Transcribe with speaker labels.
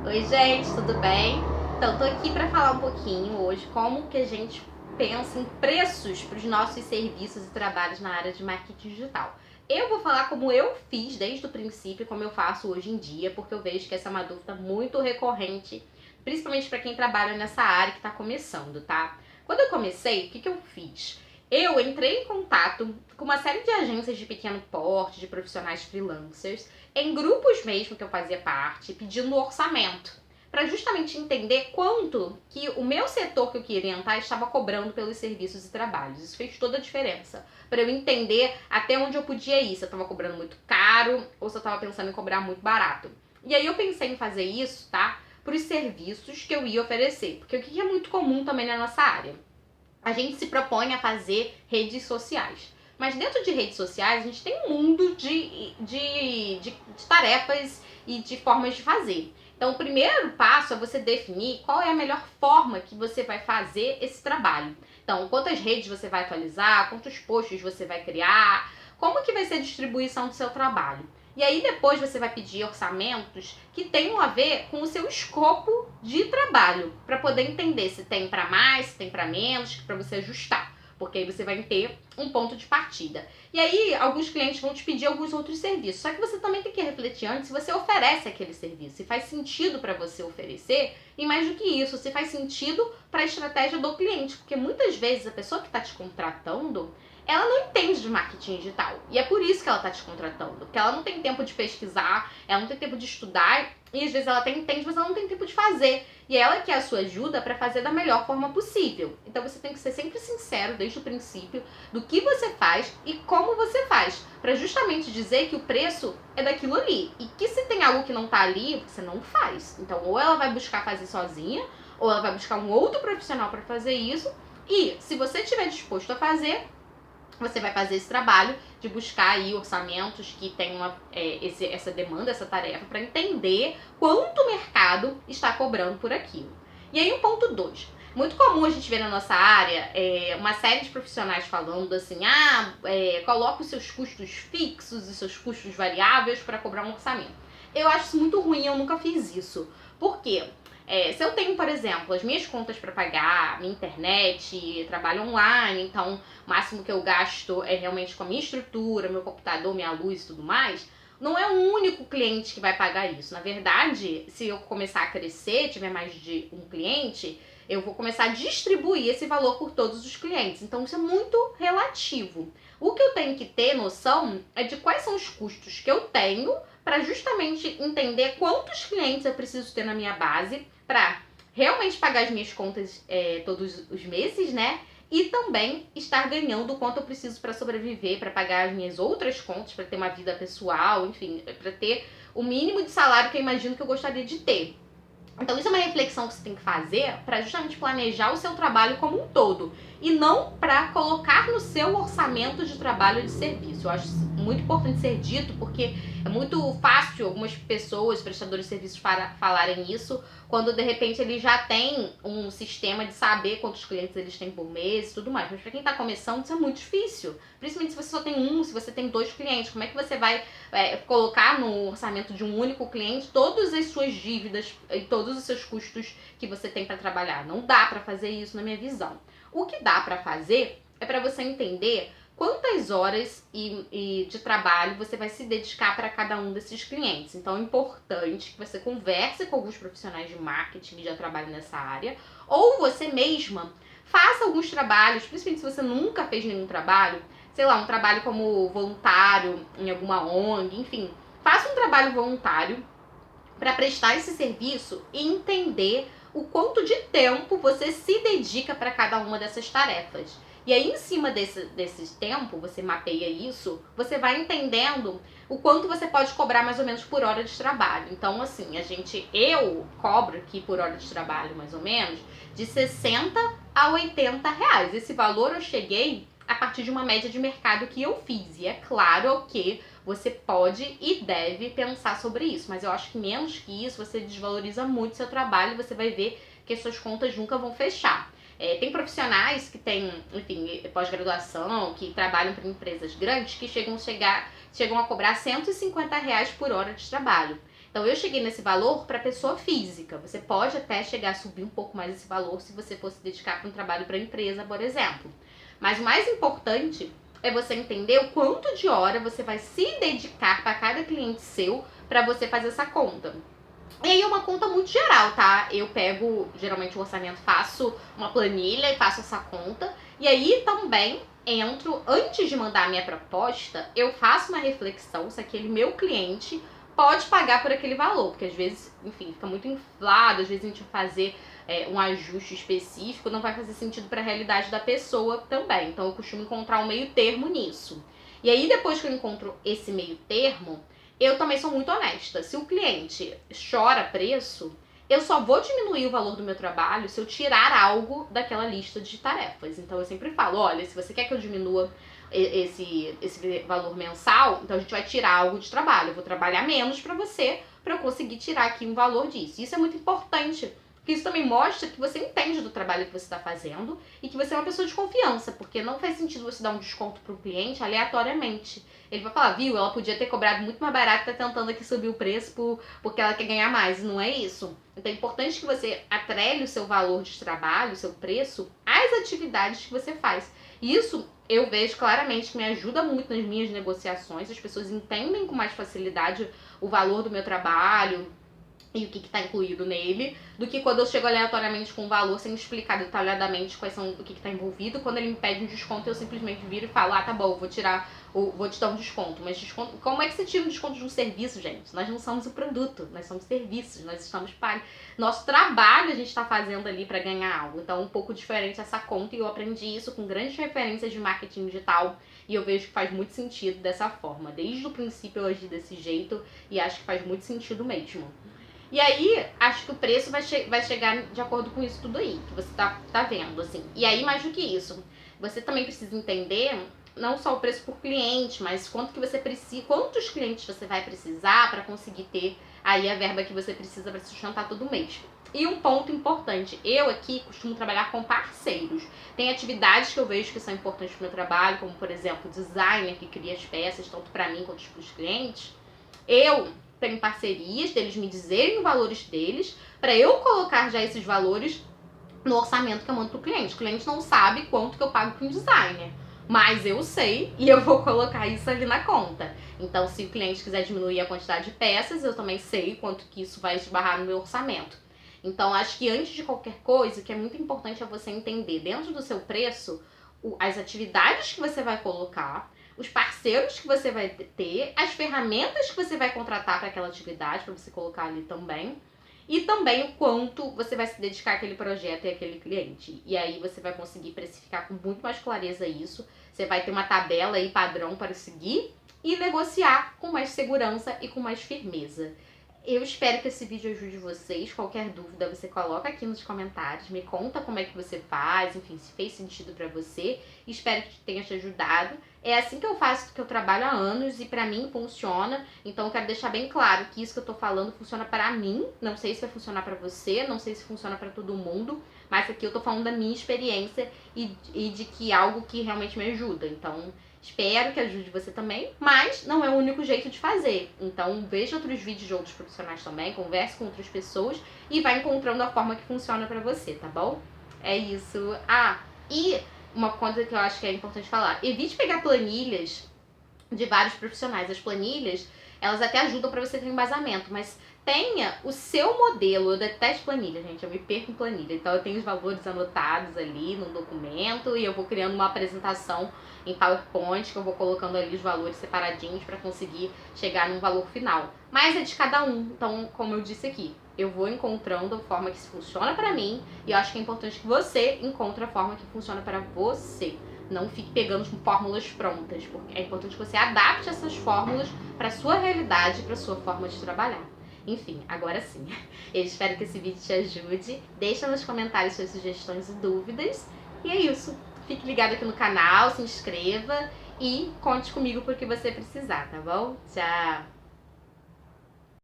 Speaker 1: Oi, gente, tudo bem? Então, tô aqui para falar um pouquinho hoje como que a gente pensa em preços para os nossos serviços e trabalhos na área de marketing digital. Eu vou falar como eu fiz desde o princípio, como eu faço hoje em dia, porque eu vejo que essa é uma dúvida muito recorrente, principalmente para quem trabalha nessa área que está começando, tá? Quando eu comecei, o que eu fiz? Eu entrei em contato com uma série de agências de pequeno porte, de profissionais freelancers, em grupos mesmo que eu fazia parte, pedindo orçamento, para justamente entender quanto que o meu setor que eu queria entrar estava cobrando pelos serviços e trabalhos. Isso fez toda a diferença, para eu entender até onde eu podia ir, se eu estava cobrando muito caro ou se eu estava pensando em cobrar muito barato. E aí eu pensei em fazer isso, tá? Para os serviços que eu ia oferecer, porque o que é muito comum também na nossa área? A gente se propõe a fazer redes sociais. Mas dentro de redes sociais, a gente tem um mundo de tarefas e de formas de fazer. Então, o primeiro passo é você definir qual é a melhor forma que você vai fazer esse trabalho. Então, quantas redes você vai atualizar, quantos posts você vai criar, como que vai ser a distribuição do seu trabalho. E aí depois você vai pedir orçamentos que tenham a ver com o seu escopo de trabalho, para poder entender se tem para mais, se tem para menos, para você ajustar, porque aí você vai ter um ponto de partida. E aí alguns clientes vão te pedir alguns outros serviços, só que você também tem que refletir antes se você oferece aquele serviço, se faz sentido para você oferecer, e mais do que isso, se faz sentido para a estratégia do cliente, porque muitas vezes a pessoa que está te contratando, ela não entende de marketing digital. E é por isso que ela está te contratando. Porque ela não tem tempo de pesquisar, ela não tem tempo de estudar, e às vezes ela até entende, mas ela não tem tempo de fazer. E ela quer a sua ajuda para fazer da melhor forma possível. Então você tem que ser sempre sincero desde o princípio do que você faz e como você faz. Para justamente dizer que o preço é daquilo ali. E que se tem algo que não está ali, você não faz. Então ou ela vai buscar fazer sozinha, ou ela vai buscar um outro profissional para fazer isso. E se você estiver disposto a fazer, você vai fazer esse trabalho de buscar aí orçamentos que tenham essa demanda, essa tarefa, para entender quanto o mercado está cobrando por aquilo. E aí o ponto 2. Muito comum a gente ver na nossa área uma série de profissionais falando assim, coloca os seus custos fixos e seus custos variáveis para cobrar um orçamento. Eu acho isso muito ruim, eu nunca fiz isso. Por quê? Se eu tenho, por exemplo, as minhas contas para pagar, minha internet, trabalho online, então o máximo que eu gasto é realmente com a minha estrutura, meu computador, minha luz e tudo mais, não é um único cliente que vai pagar isso. Na verdade, se eu começar a crescer, tiver mais de um cliente, eu vou começar a distribuir esse valor por todos os clientes. Então isso é muito relativo. O que eu tenho que ter noção é de quais são os custos que eu tenho para justamente entender quantos clientes eu preciso ter na minha base para realmente pagar as minhas contas todos os meses, né? E também estar ganhando o quanto eu preciso para sobreviver, para pagar as minhas outras contas, para ter uma vida pessoal, enfim, para ter o mínimo de salário que eu imagino que eu gostaria de ter. Então isso é uma reflexão que você tem que fazer para justamente planejar o seu trabalho como um todo e não para colocar no seu orçamento de trabalho ou de serviço. Eu acho muito importante ser dito porque é muito fácil algumas pessoas, prestadores de serviços, falarem isso quando de repente eles já têm um sistema de saber quantos clientes eles têm por mês e tudo mais. Mas para quem está começando isso é muito difícil, principalmente se você só tem um, se você tem 2 clientes. Como é que você vai colocar no orçamento de um único cliente todas as suas dívidas e todos os seus custos que você tem para trabalhar? Não dá para fazer isso na minha visão. O que dá para fazer é para você entender quantas horas de trabalho você vai se dedicar para cada um desses clientes. Então é importante que você converse com alguns profissionais de marketing que já trabalham nessa área, ou você mesma faça alguns trabalhos, principalmente se você nunca fez nenhum trabalho, sei lá, um trabalho como voluntário em alguma ONG, enfim. Faça um trabalho voluntário para prestar esse serviço e entender o quanto de tempo você se dedica para cada uma dessas tarefas. E aí, em cima desse tempo, você mapeia isso, você vai entendendo o quanto você pode cobrar mais ou menos por hora de trabalho. Então, assim, eu cobro aqui por hora de trabalho, mais ou menos, de 60 a 80 reais. Esse valor eu cheguei a partir de uma média de mercado que eu fiz. E é claro que você pode e deve pensar sobre isso, mas eu acho que menos que isso você desvaloriza muito seu trabalho e você vai ver que as suas contas nunca vão fechar. Tem profissionais que têm, enfim, pós-graduação, que trabalham para empresas grandes, que chegam a cobrar R$ 150 por hora de trabalho. Então eu cheguei nesse valor para pessoa física. Você pode até chegar a subir um pouco mais esse valor se você for se dedicar para um trabalho para empresa, por exemplo. Mas o mais importante é você entender o quanto de hora você vai se dedicar para cada cliente seu para você fazer essa conta. E aí é uma conta muito geral, tá? Eu pego, geralmente, o orçamento, faço uma planilha e faço essa conta. E aí também entro, antes de mandar a minha proposta, eu faço uma reflexão se aquele meu cliente pode pagar por aquele valor. Porque às vezes, enfim, fica muito inflado, às vezes a gente vai fazer um ajuste específico, não vai fazer sentido para a realidade da pessoa também. Então eu costumo encontrar um meio termo nisso. E aí depois que eu encontro esse meio termo, eu também sou muito honesta. Se o cliente chora preço, eu só vou diminuir o valor do meu trabalho se eu tirar algo daquela lista de tarefas. Então eu sempre falo, olha, se você quer que eu diminua esse valor mensal, então a gente vai tirar algo de trabalho. Eu vou trabalhar menos para você, para eu conseguir tirar aqui um valor disso. Isso é muito importante, porque isso também mostra que você entende do trabalho que você está fazendo e que você é uma pessoa de confiança, porque não faz sentido você dar um desconto para o cliente aleatoriamente. Ele vai falar, viu, ela podia ter cobrado muito mais barato, tá tentando aqui subir o preço porque ela quer ganhar mais, e não é isso. Então é importante que você atrele o seu valor de trabalho, o seu preço, às atividades que você faz. Isso eu vejo claramente que me ajuda muito nas minhas negociações, as pessoas entendem com mais facilidade o valor do meu trabalho e o que está incluído nele, do que quando eu chego aleatoriamente com um valor sem explicar detalhadamente o que está envolvido. Quando ele me pede um desconto, eu simplesmente viro e falo, ah, tá bom, vou te dar um desconto. Mas desconto, como é que você tira um desconto de um serviço, gente? Nós não somos o produto, nós somos serviços, nós estamos pagos. Nosso trabalho a gente está fazendo ali para ganhar algo. Então, um pouco diferente essa conta, e eu aprendi isso com grandes referências de marketing digital, e eu vejo que faz muito sentido dessa forma. Desde o princípio eu agi desse jeito, e acho que faz muito sentido mesmo. E aí, acho que o preço vai chegar de acordo com isso tudo aí, que você tá vendo, assim. E aí, mais do que isso, você também precisa entender não só o preço por cliente, mas quanto que você precisa, quantos clientes você vai precisar para conseguir ter aí a verba que você precisa para sustentar todo mês. E um ponto importante, eu aqui costumo trabalhar com parceiros. Tem atividades que eu vejo que são importantes para o meu trabalho, como, por exemplo, o designer que cria as peças, tanto para mim quanto para os clientes. Eu tenho parcerias deles me dizerem os valores deles, para eu colocar já esses valores no orçamento que eu mando pro cliente. O cliente não sabe quanto que eu pago para um designer, mas eu sei e eu vou colocar isso ali na conta. Então, se o cliente quiser diminuir a quantidade de peças, eu também sei quanto que isso vai esbarrar no meu orçamento. Então, acho que antes de qualquer coisa, o que é muito importante é você entender dentro do seu preço as atividades que você vai colocar, os parceiros que você vai ter, as ferramentas que você vai contratar para aquela atividade, para você colocar ali também, e também o quanto você vai se dedicar àquele projeto e àquele cliente. E aí você vai conseguir precificar com muito mais clareza isso, você vai ter uma tabela aí padrão para seguir e negociar com mais segurança e com mais firmeza. Eu espero que esse vídeo ajude vocês. Qualquer dúvida você coloca aqui nos comentários, me conta como é que você faz, enfim, se fez sentido pra você. Espero que tenha te ajudado. É assim que eu faço, que eu trabalho há anos e pra mim funciona. Então eu quero deixar bem claro que isso que eu tô falando funciona pra mim. Não sei se vai funcionar pra você, não sei se funciona pra todo mundo, mas aqui eu tô falando da minha experiência e de que algo que realmente me ajuda. Então, espero que ajude você também, mas não é o único jeito de fazer. Então, veja outros vídeos de outros profissionais também, converse com outras pessoas e vai encontrando a forma que funciona pra você, tá bom? É isso. Ah, e uma coisa que eu acho que é importante falar. Evite pegar planilhas de vários profissionais. As planilhas, elas até ajudam pra você ter um embasamento, mas tenha o seu modelo. Eu detesto planilha, gente, eu me perco em planilha. Então eu tenho os valores anotados ali no documento e eu vou criando uma apresentação em PowerPoint, que eu vou colocando ali os valores separadinhos para conseguir chegar num valor final. Mas é de cada um, então, como eu disse aqui, eu vou encontrando a forma que funciona para mim e eu acho que é importante que você encontre a forma que funciona para você. Não fique pegando fórmulas prontas, porque é importante que você adapte essas fórmulas para sua realidade, para sua forma de trabalhar. Enfim, agora sim. Eu espero que esse vídeo te ajude. Deixa nos comentários suas sugestões e dúvidas. E é isso. Fique ligado aqui no canal, se inscreva e conte comigo porque você precisar, tá bom? Tchau!